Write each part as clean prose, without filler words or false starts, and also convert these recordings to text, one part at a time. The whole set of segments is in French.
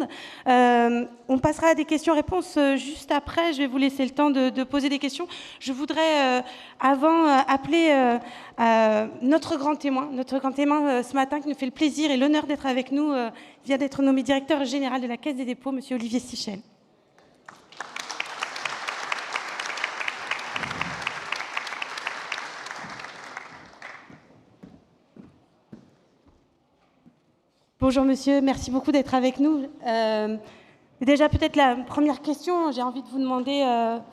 monde. On passera à des questions-réponses juste après. Je vais vous laisser le temps de poser des questions. Je voudrais avant appeler notre grand témoin ce matin qui nous fait le plaisir et l'honneur d'être avec nous. Vient d'être nommé directeur général de la Caisse des dépôts, monsieur Olivier Sichel. Bonjour monsieur, merci beaucoup d'être avec nous. Déjà peut-être la première question, j'ai envie de vous demander,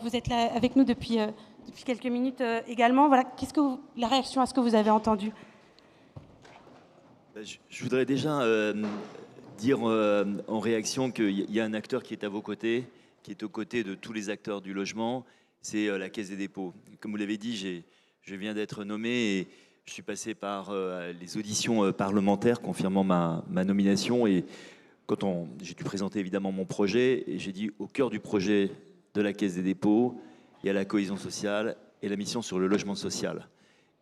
vous êtes là avec nous depuis quelques minutes également, voilà, la réaction à ce que vous avez entendu? Je voudrais déjà dire en réaction qu'il y a un acteur qui est à vos côtés, qui est aux côtés de tous les acteurs du logement, c'est la Caisse des dépôts. Comme vous l'avez dit, je viens d'être nommé et je suis passé par les auditions parlementaires confirmant ma nomination. Et quand j'ai dû présenter évidemment mon projet, et j'ai dit au cœur du projet de la Caisse des dépôts, il y a la cohésion sociale et la mission sur le logement social.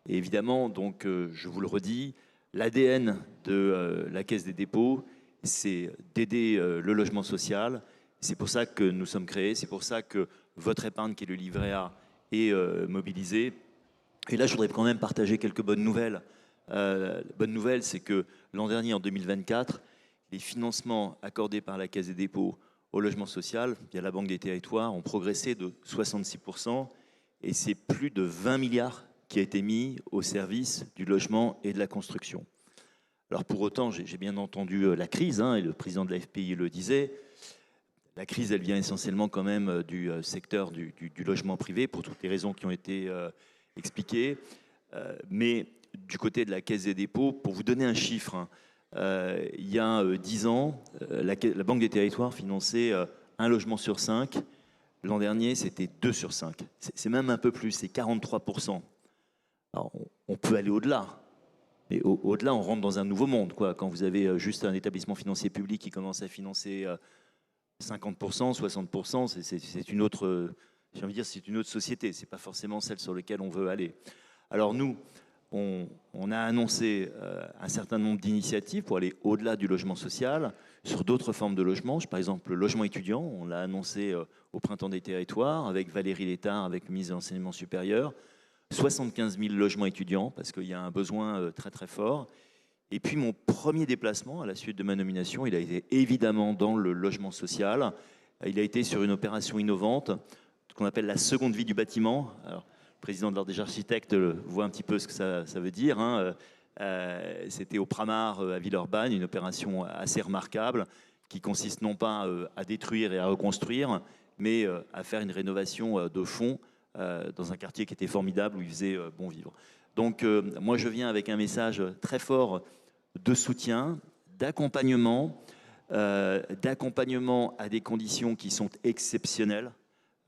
Et évidemment, donc, je vous le redis, l'ADN de la Caisse des dépôts, c'est d'aider le logement social. C'est pour ça que nous sommes créés, c'est pour ça que votre épargne, qui est le livret A, est mobilisée. Et là, je voudrais quand même partager quelques bonnes nouvelles. La bonne nouvelle, c'est que l'an dernier, en 2024, les financements accordés par la Caisse des dépôts au logement social, via la Banque des territoires, ont progressé de 66%. Et c'est plus de 20 milliards qui a été mis au service du logement et de la construction. Alors pour autant, j'ai bien entendu la crise, et le président de la FPI le disait, la crise, elle vient essentiellement quand même du secteur du logement privé, pour toutes les raisons qui ont été expliquées. Mais du côté de la Caisse des dépôts, pour vous donner un chiffre, il y a 10 ans, la Banque des territoires finançait un logement sur 5. L'an dernier, c'était 2 sur 5. C'est même un peu plus, c'est 43%. Alors, on peut aller au-delà. Mais au-delà, on rentre dans un nouveau monde, quoi. Quand vous avez juste un établissement financier public qui commence à financer 50%, 60%, c'est une autre, j'ai envie de dire, c'est une autre société. C'est pas forcément celle sur laquelle on veut aller. Alors nous, on a annoncé un certain nombre d'initiatives pour aller au-delà du logement social, sur d'autres formes de logement. Par exemple, le logement étudiant, on l'a annoncé au Printemps des territoires, avec Valérie Létard, avec le ministre de l'Enseignement supérieur. 75 000 logements étudiants, parce qu'il y a un besoin très très fort. Et puis mon premier déplacement à la suite de ma nomination, il a été évidemment dans le logement social. Il a été sur une opération innovante qu'on appelle la seconde vie du bâtiment. Alors, le président de l'Ordre des architectes voit un petit peu ce que ça veut dire. C'était au Pramar à Villeurbanne, une opération assez remarquable qui consiste non pas à détruire et à reconstruire, mais à faire une rénovation de fond dans un quartier qui était formidable, où il faisait bon vivre. Donc moi je viens avec un message très fort de soutien, d'accompagnement à des conditions qui sont exceptionnelles.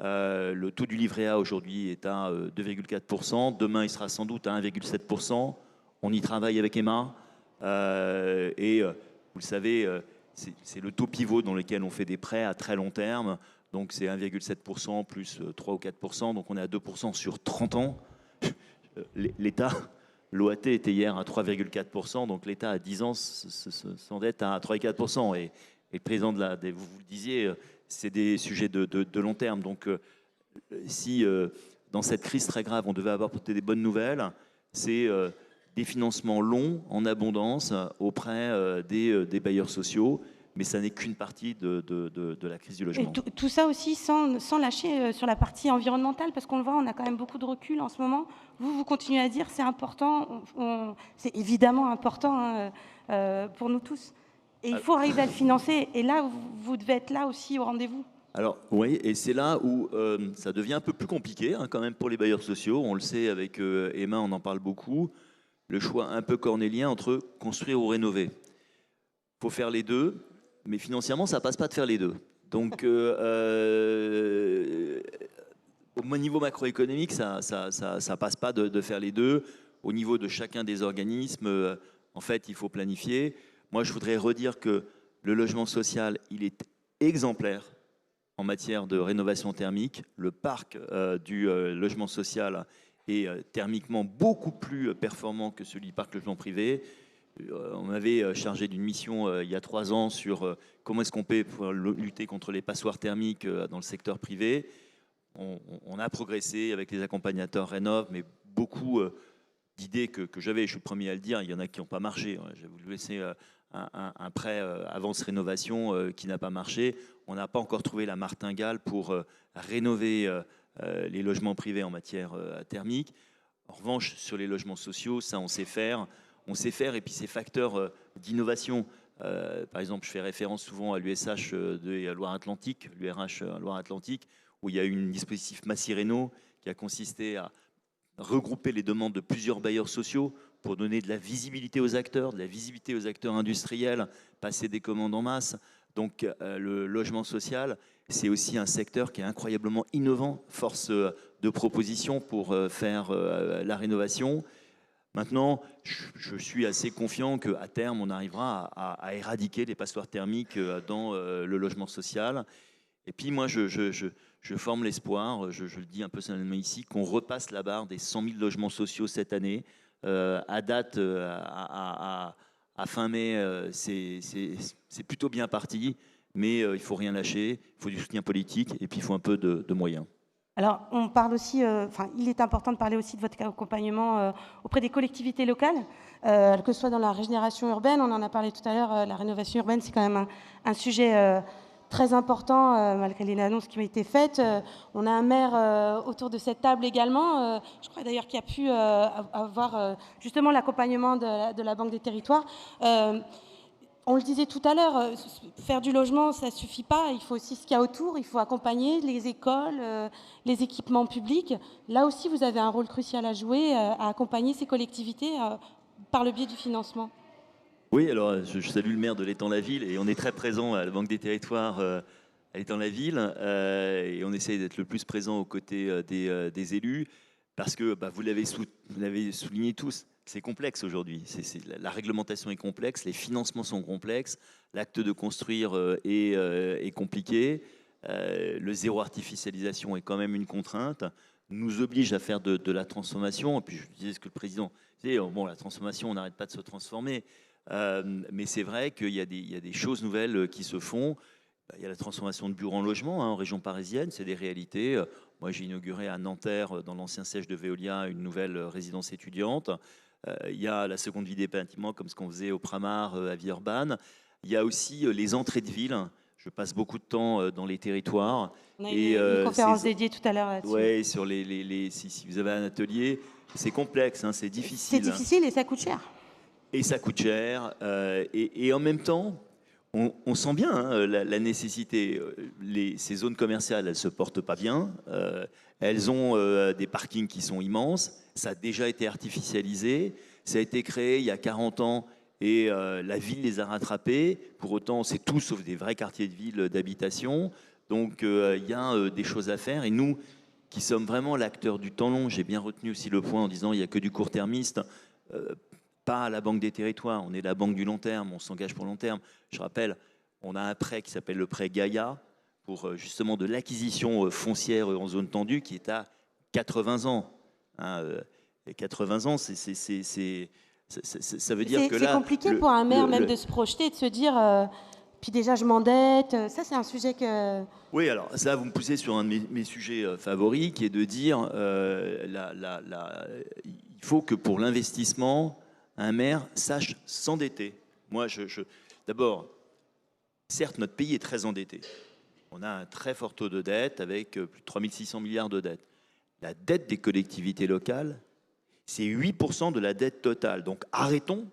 Le taux du livret A aujourd'hui est à 2,4%, demain il sera sans doute à 1,7%. On y travaille avec Emma et vous le savez, c'est le taux pivot dans lequel on fait des prêts à très long terme. Donc c'est 1,7% plus 3 ou 4%, donc on est à 2% sur 30 ans. L'État, l'OAT était hier à 3,4%, donc l'État à 10 ans s'endette à 3,4%. Et le président vous le disiez, c'est des sujets de long terme. Donc si dans cette crise très grave, on devait apporter des bonnes nouvelles, c'est des financements longs, en abondance, auprès des bailleurs sociaux. Mais ça n'est qu'une partie de la crise du logement. Et tout ça aussi sans lâcher sur la partie environnementale, parce qu'on le voit, on a quand même beaucoup de recul en ce moment. Vous continuez à dire c'est important, c'est évidemment important pour nous tous. Et il faut arriver à le financer. Et là, vous devez être là aussi au rendez-vous. Alors oui, et c'est là où ça devient un peu plus compliqué quand même pour les bailleurs sociaux. On le sait avec Emma, on en parle beaucoup. Le choix un peu cornélien entre construire ou rénover. Il faut faire les deux. Mais financièrement, ça ne passe pas de faire les deux. Donc, au niveau macroéconomique, ça ne passe pas de faire les deux. Au niveau de chacun des organismes, en fait, il faut planifier. Moi, je voudrais redire que le logement social, il est exemplaire en matière de rénovation thermique. Le parc du logement social est thermiquement beaucoup plus performant que celui du parc logement privé. On m'avait chargé d'une mission il y a 3 ans sur comment est-ce qu'on peut pouvoir lutter contre les passoires thermiques dans le secteur privé. On a progressé avec les accompagnateurs Rénov', mais beaucoup d'idées que j'avais, je suis le premier à le dire, il y en a qui n'ont pas marché. J'ai voulu laisser un prêt avance rénovation qui n'a pas marché. On n'a pas encore trouvé la martingale pour rénover les logements privés en matière thermique. En revanche, sur les logements sociaux, ça on sait faire. On sait faire, et puis ces facteurs d'innovation. Par exemple, je fais référence souvent à l'USH de Loire-Atlantique, l'URH Loire-Atlantique, où il y a eu un dispositif Massy-Rénov' qui a consisté à regrouper les demandes de plusieurs bailleurs sociaux pour donner de la visibilité aux acteurs, de la visibilité aux acteurs industriels, passer des commandes en masse. Donc le logement social, c'est aussi un secteur qui est incroyablement innovant, force de proposition pour faire la rénovation. Maintenant, je suis assez confiant qu'à terme, on arrivera à éradiquer les passoires thermiques dans le logement social. Et puis moi, je forme l'espoir, je le dis un peu solennellement ici, qu'on repasse la barre des 100 000 logements sociaux cette année. À date, à fin mai, c'est plutôt bien parti, mais il ne faut rien lâcher, il faut du soutien politique et puis il faut un peu de moyens. Alors, on parle aussi, il est important de parler aussi de votre accompagnement auprès des collectivités locales, que ce soit dans la régénération urbaine, on en a parlé tout à l'heure, la rénovation urbaine, c'est quand même un sujet très important, malgré les annonces qui ont été faites. On a un maire autour de cette table également, je crois d'ailleurs qu'il a pu avoir justement l'accompagnement de la Banque des Territoires. On le disait tout à l'heure, faire du logement, ça ne suffit pas. Il faut aussi ce qu'il y a autour. Il faut accompagner les écoles, les équipements publics. Là aussi, vous avez un rôle crucial à jouer, à accompagner ces collectivités par le biais du financement. Oui, alors je salue le maire de l'Étang-la-Ville et on est très présent à la Banque des Territoires à l'Étang-la-Ville et on essaye d'être le plus présent aux côtés des élus parce que vous l'avez souligné tous. C'est complexe aujourd'hui. La réglementation est complexe, les financements sont complexes, l'acte de construire est compliqué, le zéro artificialisation est quand même une contrainte, nous oblige à faire de la transformation. Et puis je disais ce que le président disait, bon, la transformation, on n'arrête pas de se transformer, mais c'est vrai qu'il y a des choses nouvelles qui se font. Il y a la transformation de bureaux en logement en région parisienne, c'est des réalités. Moi, j'ai inauguré à Nanterre, dans l'ancien siège de Veolia, une nouvelle résidence étudiante. Il y a la seconde vie des bâtiments, comme ce qu'on faisait au Pramar, à Villeurbanne. Il y a aussi les entrées de ville. Je passe beaucoup de temps dans les territoires. On a eu une conférence dédiée tout à l'heure là-dessus. Oui, sur si vous avez un atelier, c'est complexe, c'est difficile. C'est difficile et ça coûte cher. Et ça coûte cher. Et en même temps, on sent bien la nécessité. Ces zones commerciales, elles ne se portent pas bien. Elles ont des parkings qui sont immenses. Ça a déjà été artificialisé. Ça a été créé il y a 40 ans et la ville les a rattrapés. Pour autant, c'est tout sauf des vrais quartiers de ville d'habitation. Donc, il y a des choses à faire. Et nous, qui sommes vraiment l'acteur du temps long, j'ai bien retenu aussi le point en disant il n'y a que du court-termiste. Pas à la Banque des Territoires, on est la banque du long terme, on s'engage pour le long terme. Je rappelle, on a un prêt qui s'appelle le prêt Gaïa pour justement de l'acquisition foncière en zone tendue qui est à 80 ans. Et 80 ans, ça veut dire que là... C'est compliqué pour un maire même de se projeter, de se dire... Puis déjà, je m'endette. Ça, c'est un sujet que... Oui, alors ça, vous me poussez sur un de mes sujets favoris, qui est de dire il faut que pour l'investissement, un maire sache s'endetter. Moi, d'abord, certes, notre pays est très endetté. On a un très fort taux de dette avec plus de 3 600 milliards de dettes. La dette des collectivités locales, c'est 8% de la dette totale. Donc arrêtons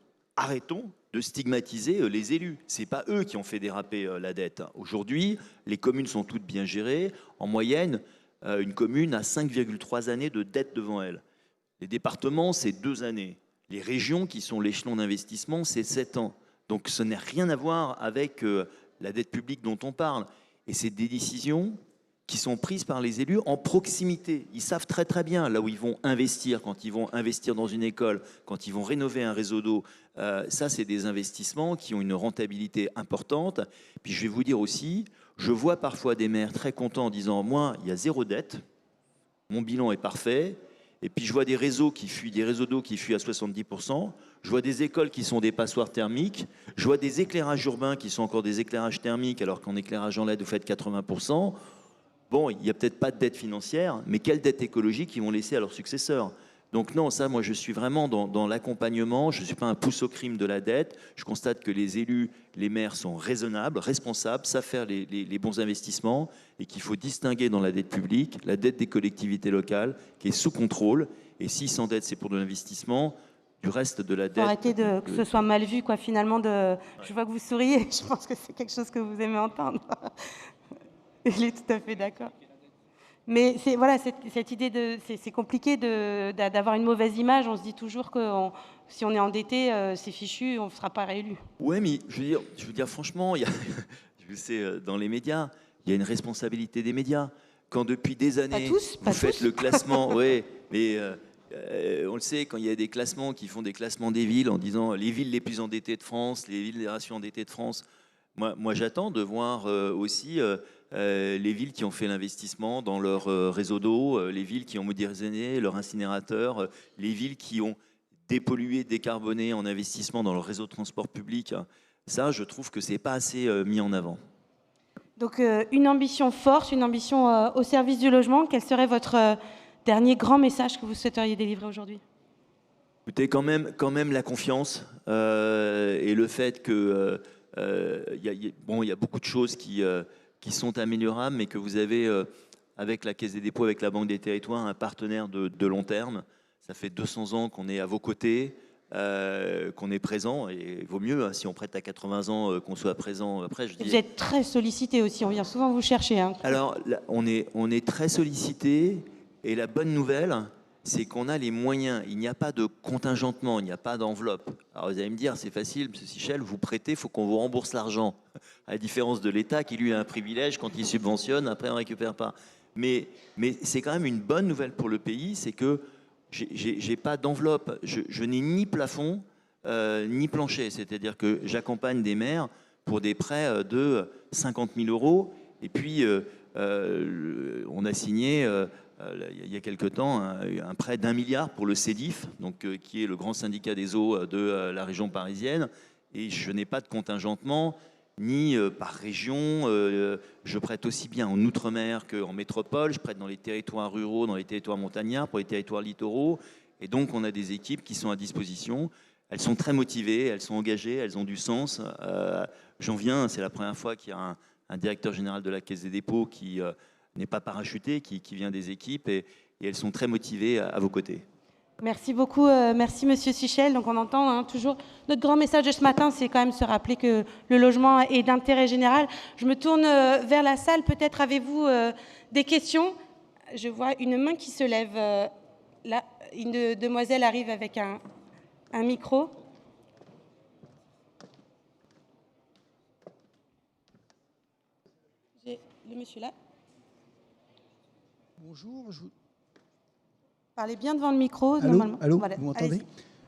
de stigmatiser les élus. Ce n'est pas eux qui ont fait déraper la dette. Aujourd'hui, les communes sont toutes bien gérées. En moyenne, une commune a 5,3 années de dette devant elle. Les départements, c'est 2 années. Les régions, qui sont l'échelon d'investissement, c'est 7 ans. Donc ce n'a rien à voir avec la dette publique dont on parle. Et c'est des décisions qui sont prises par les élus en proximité. Ils savent très très bien là où ils vont investir, quand ils vont investir dans une école, quand ils vont rénover un réseau d'eau. Ça, c'est des investissements qui ont une rentabilité importante. Puis je vais vous dire aussi, je vois parfois des maires très contents en disant « Moi, il y a 0 dette, mon bilan est parfait ». Et puis je vois des réseaux qui fuient, des réseaux d'eau qui fuient à 70%. Je vois des écoles qui sont des passoires thermiques. Je vois des éclairages urbains qui sont encore des éclairages thermiques, alors qu'en éclairage en LED, vous faites 80%. Bon, il n'y a peut-être pas de dette financière, mais quelle dette écologique ils vont laisser à leurs successeurs? Donc non, ça, moi, je suis vraiment dans l'accompagnement. Je ne suis pas un pouce au crime de la dette. Je constate que les élus, les maires sont raisonnables, responsables, savent faire les bons investissements et qu'il faut distinguer dans la dette publique la dette des collectivités locales qui est sous contrôle. Et s'ils s'endettent, c'est pour de l'investissement. Du reste de la dette... Arrêtez que ce soit mal vu, quoi, finalement. Je vois que vous souriez. Je pense que c'est quelque chose que vous aimez entendre. Il est tout à fait d'accord. Mais voilà, cette idée c'est compliqué d'avoir une mauvaise image. On se dit toujours que si on est endetté, c'est fichu, on ne sera pas réélu. Ouais, mais je veux dire franchement, je sais, dans les médias, il y a une responsabilité des médias. Quand depuis des années, vous faites le classement, ouais, mais on le sait, quand il y a des classements qui font des classements des villes en disant les villes les plus endettées de France, les villes les ratios endettés de France, moi j'attends de voir aussi les villes qui ont fait l'investissement dans leur réseau d'eau, les villes qui ont modernisé leur incinérateur, les villes qui ont dépollué, décarboné en investissement dans leur réseau de transport public. Ça, je trouve que c'est pas assez mis en avant. Donc une ambition forte, une ambition au service du logement. Quel serait votre dernier grand message que vous souhaiteriez délivrer aujourd'hui? Écoutez, quand même la confiance et le fait que il y a beaucoup de choses qui sont améliorables, mais que vous avez, avec la Caisse des dépôts, avec la Banque des territoires, un partenaire de long terme. Ça fait 200 ans qu'on est à vos côtés, qu'on est présent, et il vaut mieux, hein, si on prête à 80 ans, qu'on soit présent après. Vous êtes très sollicité aussi, on vient souvent vous chercher. Hein. Alors, là, on est très sollicité, et la bonne nouvelle, c'est qu'on a les moyens. Il n'y a pas de contingentement, il n'y a pas d'enveloppe. Alors vous allez me dire, c'est facile, M. Sichel, vous prêtez, il faut qu'on vous rembourse l'argent. À la différence de l'État qui, lui, a un privilège, quand il subventionne, après on ne récupère pas. Mais c'est quand même une bonne nouvelle pour le pays, c'est que j'ai pas d'enveloppe. Je n'ai ni plafond, ni plancher. C'est-à-dire que j'accompagne des maires pour des prêts de 50 000 euros. Et puis, on a signé... il y a quelque temps, un prêt d'1 milliard pour le CEDIF, donc, qui est le grand syndicat des eaux de la région parisienne. Et je n'ai pas de contingentement, ni par région. Je prête aussi bien en Outre-mer qu'en métropole. Je prête dans les territoires ruraux, dans les territoires montagnards, pour les territoires littoraux. Et donc, on a des équipes qui sont à disposition. Elles sont très motivées, elles sont engagées, elles ont du sens. J'en viens, c'est la première fois qu'il y a un directeur général de la Caisse des dépôts qui... n'est pas parachuté, qui vient des équipes et elles sont très motivées à vos côtés. Merci beaucoup, merci Monsieur Sichel. Donc on entend hein, toujours notre grand message de ce matin, c'est quand même se rappeler que le logement est d'intérêt général. Je me tourne vers la salle, peut-être avez-vous des questions? Je vois une main qui se lève. Là, une demoiselle arrive avec un micro. J'ai le monsieur là. Bonjour. Parlez bien devant le micro. Allô, normalement. allô, Voilà. vous m'entendez?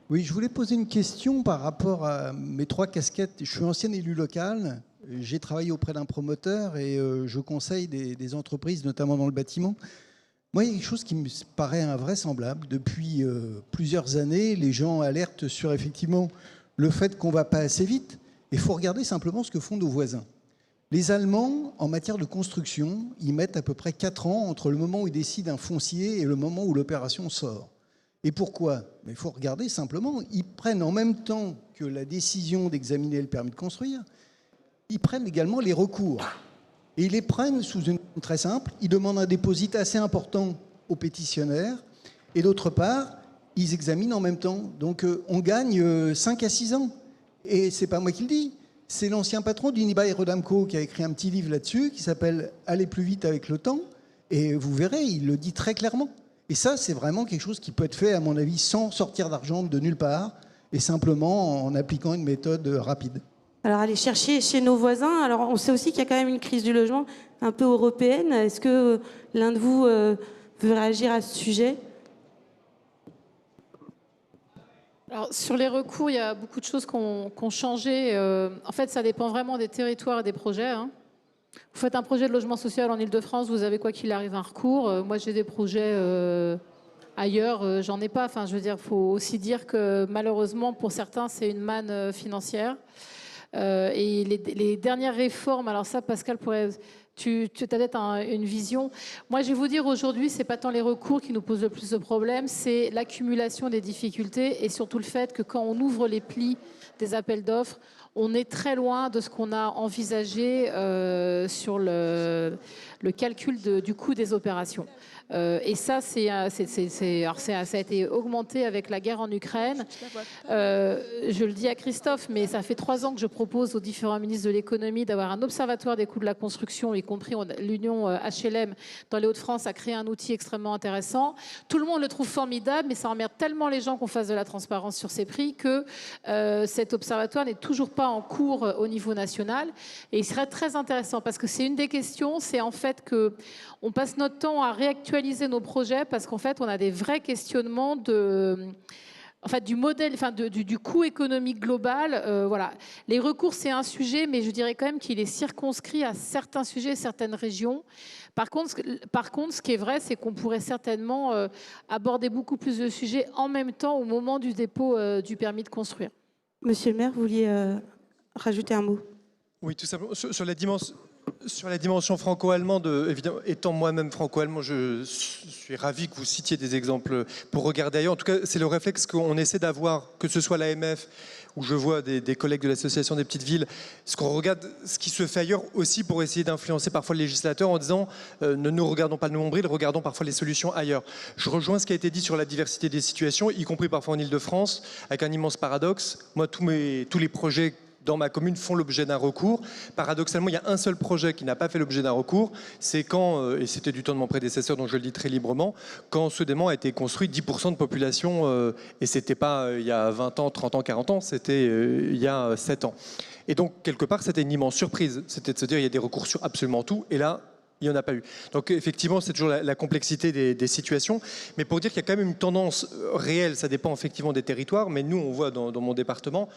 Oui, je voulais poser une question par rapport à mes 3 casquettes. Je suis ancien élu local, j'ai travaillé auprès d'un promoteur et je conseille des entreprises, notamment dans le bâtiment. Moi, il y a quelque chose qui me paraît invraisemblable. Depuis plusieurs années, les gens alertent sur effectivement le fait qu'on ne va pas assez vite. Il faut regarder simplement ce que font nos voisins. Les Allemands, en matière de construction, ils mettent à peu près 4 ans entre le moment où ils décident un foncier et le moment où l'opération sort. Et pourquoi? Il faut regarder simplement, ils prennent en même temps que la décision d'examiner le permis de construire, ils prennent également les recours. Et ils les prennent sous une forme très simple, ils demandent un déposit assez important aux pétitionnaires, et d'autre part, ils examinent en même temps. Donc on gagne 5 à 6 ans. Et c'est pas moi qui le dis. C'est l'ancien patron d'Unibail Rodamco qui a écrit un petit livre là-dessus qui s'appelle « Aller plus vite avec le temps ». Et vous verrez, il le dit très clairement. Et ça, c'est vraiment quelque chose qui peut être fait, à mon avis, sans sortir d'argent de nulle part et simplement en appliquant une méthode rapide. Alors, aller chercher chez nos voisins. Alors, on sait aussi qu'il y a quand même une crise du logement un peu européenne. Est-ce que l'un de vous veut réagir à ce sujet ? Alors, sur les recours, il y a beaucoup de choses qui ont changé. En fait, ça dépend vraiment des territoires et des projets. Hein. Vous faites un projet de logement social en Ile-de-France, vous avez quoi qu'il arrive un recours. Moi, j'ai des projets Ailleurs, j'en ai pas. Enfin, je veux dire, faut aussi dire que malheureusement, pour certains, c'est une manne financière. Et les dernières réformes, alors ça, Pascal pourrait... Tu as peut-être une vision. Moi, je vais vous dire, aujourd'hui, c'est pas tant les recours qui nous posent le plus de problèmes, c'est l'accumulation des difficultés et surtout le fait que quand on ouvre les plis des appels d'offres, on est très loin de ce qu'on a envisagé sur le calcul du coût des opérations. Et ça, ça a été augmenté avec la guerre en Ukraine. Je le dis à Christophe, mais ça fait 3 ans que je propose aux différents ministres de l'économie d'avoir un observatoire des coûts de la construction, y compris l'Union HLM dans les Hauts-de-France a créé un outil extrêmement intéressant. Tout le monde le trouve formidable, mais ça emmerde tellement les gens qu'on fasse de la transparence sur ces prix que cet observatoire n'est toujours pas en cours au niveau national. Et il serait très intéressant parce que c'est une des questions, c'est en fait qu'on passe notre temps à réactualiser nos projets parce qu'en fait, on a des vrais questionnements du modèle, du coût économique global. Voilà. Les recours, c'est un sujet, mais je dirais quand même qu'il est circonscrit à certains sujets, certaines régions. Par contre, ce qui est vrai, c'est qu'on pourrait certainement aborder beaucoup plus de sujets en même temps au moment du dépôt du permis de construire. Monsieur le maire, vous vouliez rajouter un mot? Oui, tout simplement. Sur la dimension franco-allemande, évidemment, étant moi-même franco-allemand, je suis ravi que vous citiez des exemples pour regarder ailleurs. En tout cas, c'est le réflexe qu'on essaie d'avoir, que ce soit l'AMF, où je vois des collègues de l'Association des petites villes, ce qu'on regarde, ce qui se fait ailleurs aussi pour essayer d'influencer parfois le législateur en disant ne nous regardons pas le nombril, regardons parfois les solutions ailleurs. Je rejoins ce qui a été dit sur la diversité des situations, y compris parfois en Ile-de-France, avec un immense paradoxe. Moi, tous les projets dans ma commune font l'objet d'un recours. Paradoxalement, il y a un seul projet qui n'a pas fait l'objet d'un recours. C'est quand, et c'était du temps de mon prédécesseur, donc je le dis très librement, quand Seudément a été construit 10% de population, et c'était pas il y a 20 ans, 30 ans, 40 ans, c'était il y a 7 ans. Et donc, quelque part, c'était une immense surprise. C'était de se dire, il y a des recours sur absolument tout, et là, il n'y en a pas eu. Donc effectivement, c'est toujours la complexité des situations. Mais pour dire qu'il y a quand même une tendance réelle, ça dépend effectivement des territoires, mais nous, on voit dans mon département,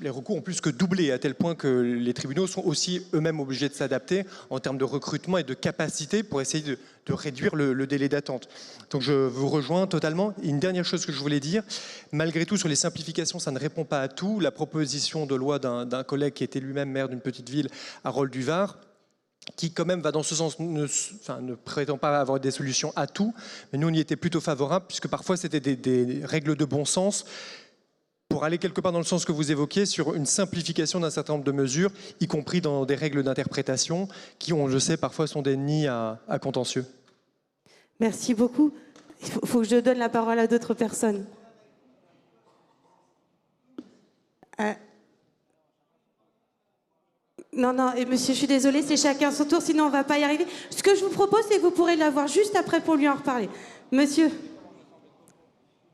les recours ont plus que doublé, à tel point que les tribunaux sont aussi eux-mêmes obligés de s'adapter en termes de recrutement et de capacité pour essayer de réduire le délai d'attente. Donc je vous rejoins totalement. Une dernière chose que je voulais dire, malgré tout, sur les simplifications, ça ne répond pas à tout. La proposition de loi d'un collègue qui était lui-même maire d'une petite ville, Harold Duvart, qui quand même va dans ce sens, ne prétend pas avoir des solutions à tout, mais nous on y était plutôt favorables, puisque parfois c'était des règles de bon sens, pour aller quelque part dans le sens que vous évoquiez, sur une simplification d'un certain nombre de mesures, y compris dans des règles d'interprétation, qui, on le sait, parfois sont des nids à contentieux. Merci beaucoup. Il faut que je donne la parole à d'autres personnes. Non, et monsieur, je suis désolée, c'est chacun son tour, sinon on ne va pas y arriver. Ce que je vous propose, c'est que vous pourrez l'avoir juste après pour lui en reparler. Monsieur.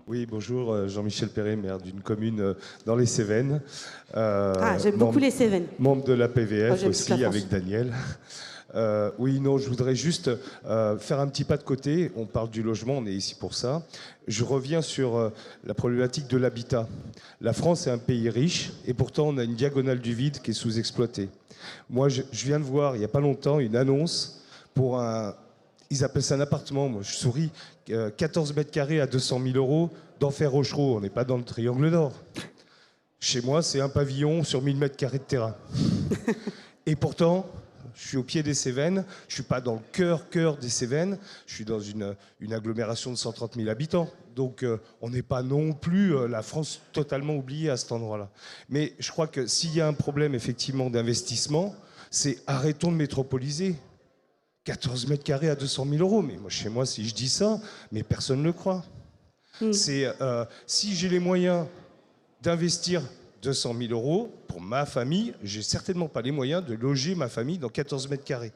Oui, bonjour, Jean-Michel Perret, maire d'une commune dans les Cévennes. J'aime beaucoup les Cévennes. Membre de la PVF aussi, avec Daniel. Je voudrais juste faire un petit pas de côté. On parle du logement, on est ici pour ça. Je reviens sur la problématique de l'habitat. La France est un pays riche et pourtant on a une diagonale du vide qui est sous-exploitée. Moi, je viens de voir il n'y a pas longtemps une annonce pour ils appellent ça un appartement, moi je souris, 14 mètres carrés à 200 000 euros d'Enfer Rochereau. On n'est pas dans le Triangle Nord. Chez moi, c'est un pavillon sur 1000 mètres carrés de terrain. Et pourtant, je suis au pied des Cévennes, je ne suis pas dans le cœur des Cévennes, je suis dans une agglomération de 130 000 habitants. Donc on n'est pas non plus la France totalement oubliée à cet endroit-là. Mais je crois que s'il y a un problème effectivement d'investissement, c'est arrêtons de métropoliser. 14 mètres carrés à 200 000 euros. Mais moi, chez moi, si je dis ça, mais personne ne le croit. C'est si j'ai les moyens d'investir 200 000 euros pour ma famille, j'ai certainement pas les moyens de loger ma famille dans 14 mètres carrés.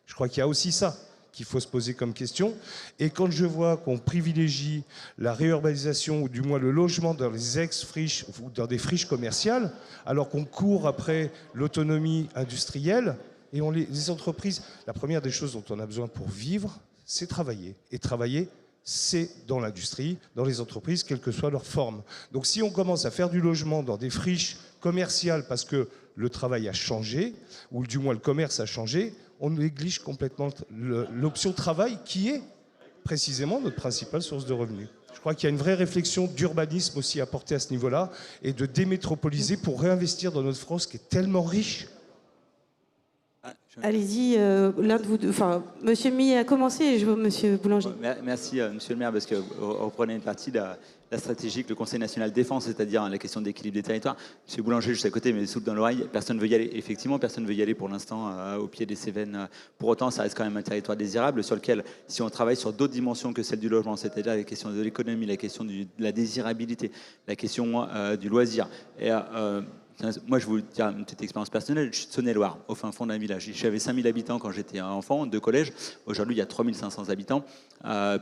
Je crois qu'il y a aussi ça qu'il faut se poser comme question. Et quand je vois qu'on privilégie la réurbanisation ou du moins le logement dans les ex-friches ou dans des friches commerciales, alors qu'on court après l'autonomie industrielle, et les entreprises, la première des choses dont on a besoin pour vivre, c'est travailler. Et travailler, c'est dans l'industrie, dans les entreprises, quelle que soit leur forme. Donc si on commence à faire du logement dans des friches commerciales parce que le travail a changé, ou du moins le commerce a changé, on néglige complètement l'option travail qui est précisément notre principale source de revenus. Je crois qu'il y a une vraie réflexion d'urbanisme aussi à porter à ce niveau-là et de démétropoliser pour réinvestir dans notre France qui est tellement riche. Allez-y, l'un de vous deux. Enfin, Monsieur Millet a commencé et je veux Monsieur Boulanger. Merci, Monsieur le maire, parce que vous reprenez une partie de la stratégie que le Conseil national défense, c'est-à-dire la question d'équilibre des territoires. Monsieur Boulanger, juste à côté, mais soupe dans l'oreille, personne ne veut y aller. Effectivement, personne ne veut y aller pour l'instant au pied des Cévennes. Pour autant, ça reste quand même un territoire désirable sur lequel, si on travaille sur d'autres dimensions que celle du logement, c'est-à-dire la question de l'économie, la question de la désirabilité, la question du loisir, et moi, je vous dire une petite expérience personnelle. Je suis de Saône-et-Loire, au fin fond d'un village. J'avais 5000 habitants quand j'étais enfant, 2 collèges. Aujourd'hui, il y a 3500 habitants,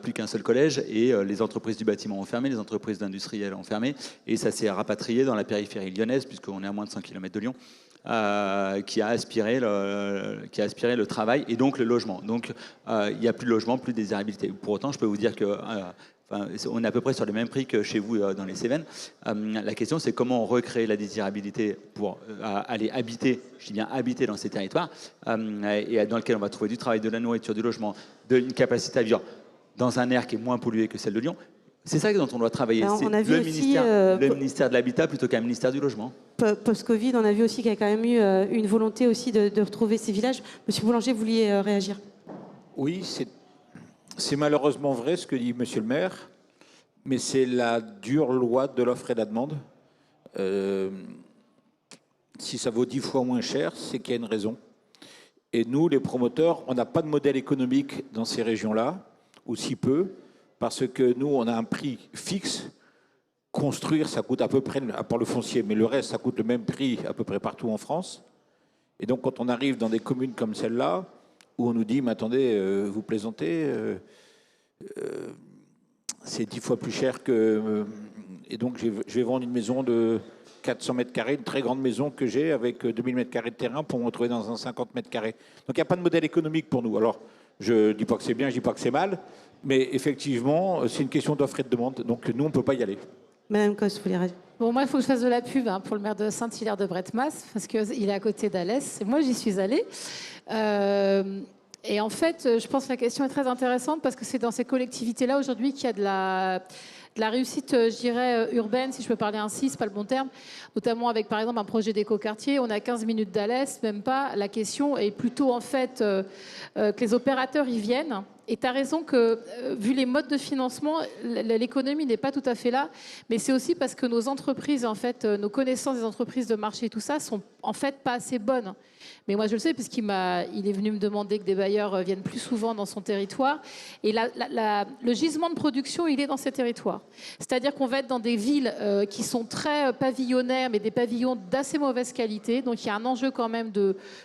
plus qu'un seul collège. Et les entreprises du bâtiment ont fermé, les entreprises industrielles ont fermé. Et ça s'est rapatrié dans la périphérie lyonnaise, puisqu'on est à moins de 100 km de Lyon, qui a aspiré le travail et donc le logement. Donc, il n'y a plus de logement, plus de désirabilité. Pour autant, je peux vous dire que... on est à peu près sur les mêmes prix que chez vous dans les Cévennes. La question, c'est comment on recrée la désirabilité pour aller habiter, je dis bien habiter dans ces territoires, et dans lequel on va trouver du travail, de la nourriture, du logement, une capacité à vivre dans un air qui est moins pollué que celle de Lyon. C'est ça dont on doit travailler. Alors, c'est le ministère de l'Habitat plutôt qu'un ministère du Logement. Post-Covid, on a vu aussi qu'il y a quand même eu une volonté aussi de retrouver ces villages. Monsieur Boulanger, vous vouliez réagir? Oui, c'est malheureusement vrai ce que dit Monsieur le maire, mais c'est la dure loi de l'offre et de la demande. Si ça vaut 10 fois moins cher, c'est qu'il y a une raison. Et nous, les promoteurs, on n'a pas de modèle économique dans ces régions-là, ou si peu, parce que nous, on a un prix fixe. Construire, ça coûte à peu près, à part le foncier, mais le reste, ça coûte le même prix à peu près partout en France. Et donc, quand on arrive dans des communes comme celle-là, où on nous dit, mais attendez, vous plaisantez, c'est 10 fois plus cher que... et donc, je vais vendre une maison de 400 mètres carrés, une très grande maison que j'ai, avec 2000 mètres carrés de terrain pour me retrouver dans un 50 mètres carrés. Donc, il n'y a pas de modèle économique pour nous. Alors, je ne dis pas que c'est bien, je ne dis pas que c'est mal, mais effectivement, c'est une question d'offre et de demande. Donc, nous, on ne peut pas y aller. Madame Cosse, vous voulez réagir? Bon, moi, il faut que je fasse de la pub pour le maire de Saint-Hilaire-de-Bretmas, parce qu'il est à côté d'Alès. Et moi, j'y suis allée. Et en fait, je pense que la question est très intéressante, parce que c'est dans ces collectivités-là, aujourd'hui, qu'il y a de la réussite, je dirais, urbaine, si je peux parler ainsi, c'est pas le bon terme, notamment avec, par exemple, un projet d'éco-quartier. On a 15 minutes d'Alès, même pas. La question est plutôt, en fait, que les opérateurs y viennent. Et tu as raison que, vu les modes de financement, l'économie n'est pas tout à fait là. Mais c'est aussi parce que nos entreprises, en fait, nos connaissances des entreprises de marché et tout ça, sont en fait pas assez bonnes. Mais moi, je le sais, puisqu'il est venu me demander que des bailleurs viennent plus souvent dans son territoire. Et le gisement de production, il est dans ces territoires. C'est-à-dire qu'on va être dans des villes qui sont très pavillonnaires, mais des pavillons d'assez mauvaise qualité. Donc, il y a un enjeu quand même,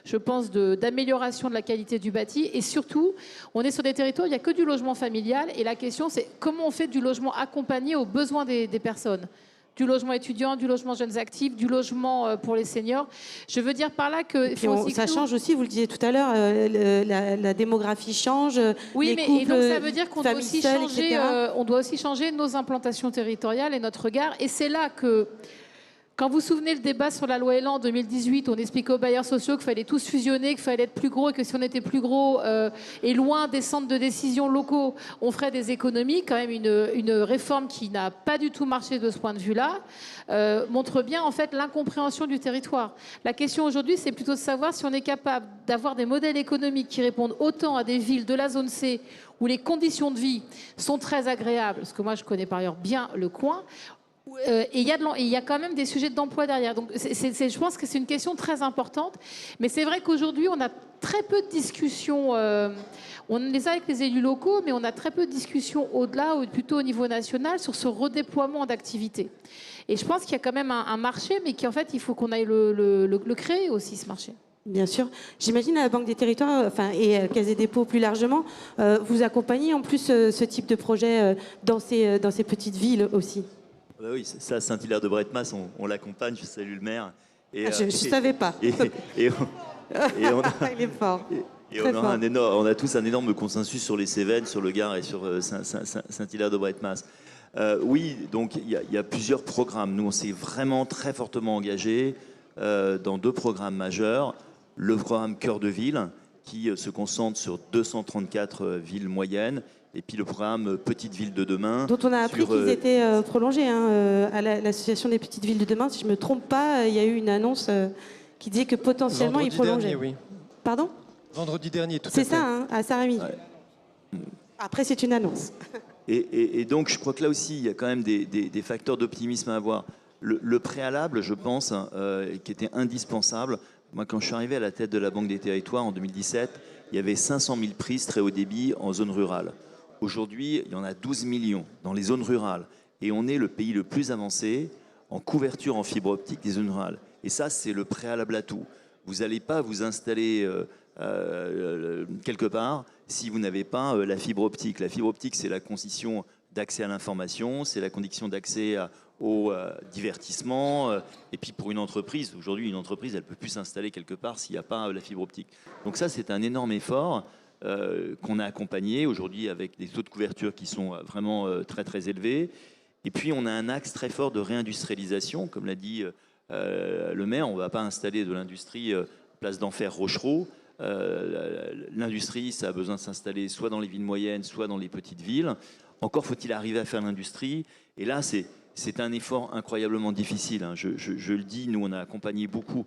je pense, d'amélioration de la qualité du bâti. Et surtout, on est sur des territoires où il n'y a que du logement familial. Et la question, c'est comment on fait du logement accompagné aux besoins des personnes. Du logement étudiant, du logement jeunes actifs, du logement pour les seniors. Je veux dire par là que... ça change aussi, vous le disiez tout à l'heure, la démographie change. Oui, les couples, et donc ça veut dire qu'on doit aussi changer, on doit aussi changer nos implantations territoriales et notre regard. Et c'est là que... Quand vous vous souvenez le débat sur la loi Elan en 2018, on expliquait aux bailleurs sociaux qu'il fallait tous fusionner, qu'il fallait être plus gros et que si on était plus gros et loin des centres de décision locaux, on ferait des économies. Quand même une réforme qui n'a pas du tout marché de ce point de vue-là montre bien en fait l'incompréhension du territoire. La question aujourd'hui, c'est plutôt de savoir si on est capable d'avoir des modèles économiques qui répondent autant à des villes de la zone C où les conditions de vie sont très agréables, parce que moi je connais par ailleurs bien le coin. Et il y a quand même des sujets d'emploi derrière. Donc, je pense que c'est une question très importante. Mais c'est vrai qu'aujourd'hui, on a très peu de discussions. On les a avec les élus locaux, mais on a très peu de discussions au-delà, ou plutôt au niveau national, sur ce redéploiement d'activités. Et je pense qu'il y a quand même un marché, mais qu'en fait, il faut qu'on aille le créer aussi, ce marché. Bien sûr. J'imagine à la Banque des Territoires, et Caisse des Dépôts plus largement, vous accompagnez en plus ce type de projet dans ces petites villes aussi. Bah oui, ça, Saint-Hilaire-de-Bretmas, on l'accompagne, je salue le maire. Et, je ne savais pas. Il est fort. Et on a tous un énorme consensus sur les Cévennes, sur le Gard et sur Saint-Hilaire-de-Bretmas. Oui, donc il y a plusieurs programmes. Nous, on s'est vraiment très fortement engagés dans 2 programmes majeurs. Le programme Cœur de Ville, qui se concentre sur 234 villes moyennes, et puis le programme Petites Villes de demain. Dont on a appris qu'ils étaient prolongés à l'Association des Petites Villes de demain. Si je ne me trompe pas, il y a eu une annonce qui disait que potentiellement ils prolongeaient. Vendredi dernier, oui. Pardon ? Vendredi dernier, tout à fait. C'est ça, à Saint-Rémy. Ouais. Après, c'est une annonce. Et donc, je crois que là aussi, il y a quand même des facteurs d'optimisme à avoir. Le préalable, je pense, qui était indispensable. Moi, quand je suis arrivé à la tête de la Banque des Territoires en 2017, il y avait 500 000 prises très haut débit en zone rurale. Aujourd'hui, il y en a 12 millions dans les zones rurales. Et on est le pays le plus avancé en couverture en fibre optique des zones rurales. Et ça, c'est le préalable à tout. Vous n'allez pas vous installer quelque part si vous n'avez pas la fibre optique. La fibre optique, c'est la condition d'accès à l'information, c'est la condition d'accès au divertissement. Et puis pour une entreprise, aujourd'hui, une entreprise, elle ne peut plus s'installer quelque part s'il n'y a pas la fibre optique. Donc ça, c'est un énorme effort qu'on a accompagné aujourd'hui avec des taux de couverture qui sont vraiment très, très élevés. Et puis, on a un axe très fort de réindustrialisation. Comme l'a dit le maire, on ne va pas installer de l'industrie place d'Enfer Rochereau. L'industrie, ça a besoin de s'installer soit dans les villes moyennes, soit dans les petites villes. Encore faut-il arriver à faire l'industrie. Et là, c'est un effort incroyablement difficile. Hein. Je le dis, nous, on a accompagné beaucoup.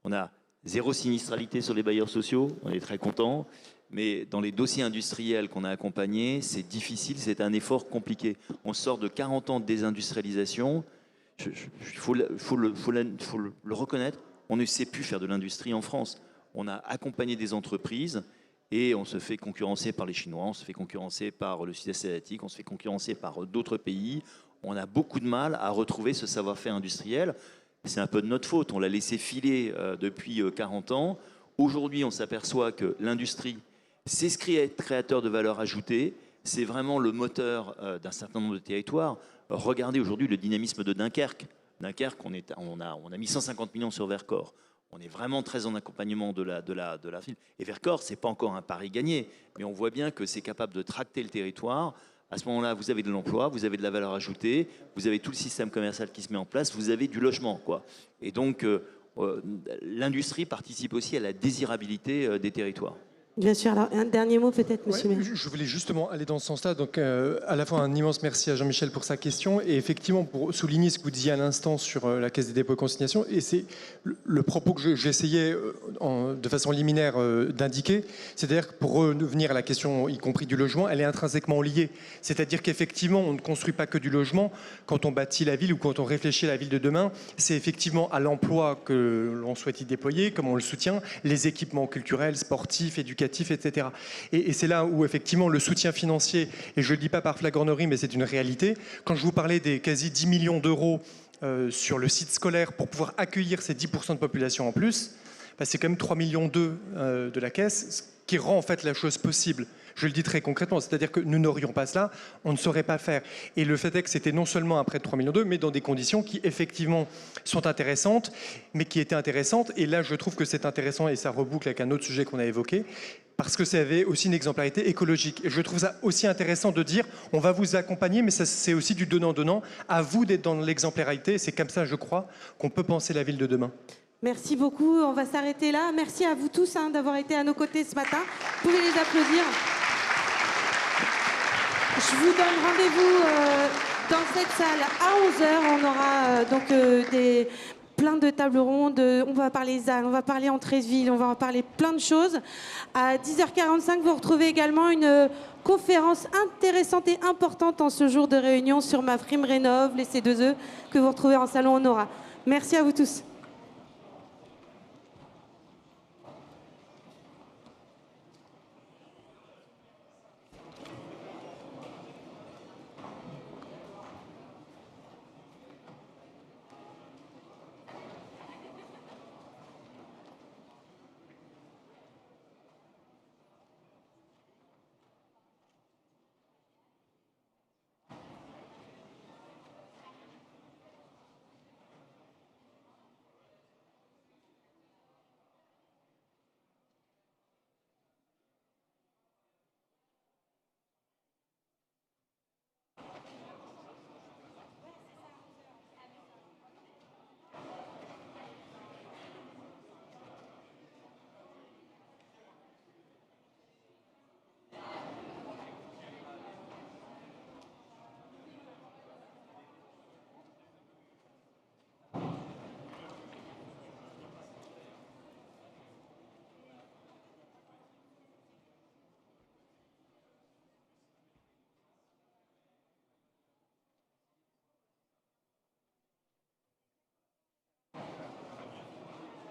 On a 0 sinistralité sur les bailleurs sociaux, on est très contents. Mais dans les dossiers industriels qu'on a accompagnés, c'est difficile, c'est un effort compliqué. On sort de 40 ans de désindustrialisation. Il faut le reconnaître, on ne sait plus faire de l'industrie en France. On a accompagné des entreprises et on se fait concurrencer par les Chinois, on se fait concurrencer par le Sud-Est asiatique, on se fait concurrencer par d'autres pays. On a beaucoup de mal à retrouver ce savoir-faire industriel. C'est un peu de notre faute, on l'a laissé filer depuis 40 ans. Aujourd'hui, on s'aperçoit que l'industrie, c'est ce créateur de valeur ajoutée, c'est vraiment le moteur d'un certain nombre de territoires. Regardez aujourd'hui le dynamisme de Dunkerque. Dunkerque, on a mis 150 millions sur Vercors. On est vraiment très en accompagnement de la ville. Et Vercors, ce n'est pas encore un pari gagné, mais on voit bien que c'est capable de tracter le territoire. À ce moment-là, vous avez de l'emploi, vous avez de la valeur ajoutée, vous avez tout le système commercial qui se met en place, vous avez du logement, quoi. Et donc, l'industrie participe aussi à la désirabilité des territoires. Bien sûr. Alors, un dernier mot peut-être, monsieur le maire. Je voulais justement aller dans ce sens-là. Donc, à la fois un immense merci à Jean-Michel pour sa question et effectivement pour souligner ce que vous disiez à l'instant sur la Caisse des dépôts et consignations. Et c'est le propos que j'essayais de façon liminaire d'indiquer. C'est-à-dire que pour revenir à la question, y compris du logement, elle est intrinsèquement liée. C'est-à-dire qu'effectivement, on ne construit pas que du logement. Quand on bâtit la ville ou quand on réfléchit à la ville de demain, c'est effectivement à l'emploi que l'on souhaite y déployer, comment on le soutient, les équipements culturels, sportifs, éducatifs, etc. Et c'est là où effectivement le soutien financier, et je ne le dis pas par flagornerie, mais c'est une réalité. Quand je vous parlais des quasi 10 millions d'euros sur le site scolaire pour pouvoir accueillir ces 10% de population en plus, bah c'est quand même 3,2 millions de la Caisse, ce qui rend en fait la chose possible. Je le dis très concrètement, c'est-à-dire que nous n'aurions pas cela, on ne saurait pas faire. Et le fait est que c'était non seulement un prêt de 3,2 millions, mais dans des conditions qui effectivement sont intéressantes, mais qui étaient intéressantes. Et là, je trouve que c'est intéressant, et ça reboucle avec un autre sujet qu'on a évoqué, parce que ça avait aussi une exemplarité écologique. Et je trouve ça aussi intéressant de dire, on va vous accompagner, mais c'est aussi du donnant-donnant. À vous d'être dans l'exemplarité. C'est comme ça, je crois, qu'on peut penser la ville de demain. Merci beaucoup. On va s'arrêter là. Merci à vous tous d'avoir été à nos côtés ce matin. Vous pouvez les applaudir. Je vous donne rendez-vous dans cette salle à 11h. On aura donc plein de tables rondes. On va parler ZAN, on va parler entrée de ville, on va en parler plein de choses. À 10h45, vous retrouvez également une conférence intéressante et importante en ce jour de réunion sur MaPrimeRénov', les C2E, que vous retrouvez en salon Honora. Merci à vous tous.